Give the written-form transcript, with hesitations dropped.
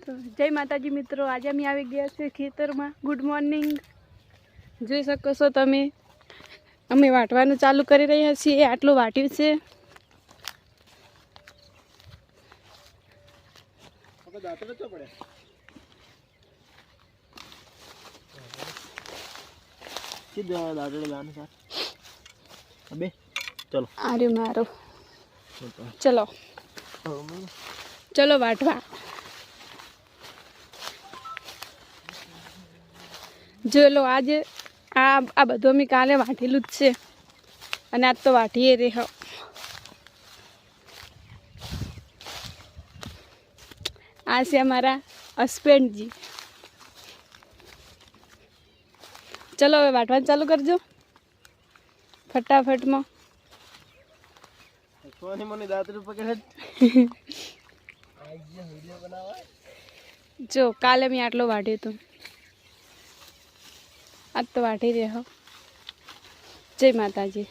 તો જય માતાજી મિત્રો, આજે અમે આવી ગયા છે ખેતરમાં. Good morning. જોઈ શકો છો તમે, અમે વાટવાનું ચાલુ કરી રહ્યા છીએ. આટલું વાટ્યું છે. चलो अरे मारो चलो चलो वाटवा जो लो आज आ बधुं अमे काले वाटेलुं ज छे अने आज तो वाटीए रे हो। आ छे अमारा हस्बेंड जी। चलो हवे वाटवानुं चालू करजो फटाफट में। जो काले मैं आटलो वाट्यो तो आज तो वाटी रहे हो। जय माताजी।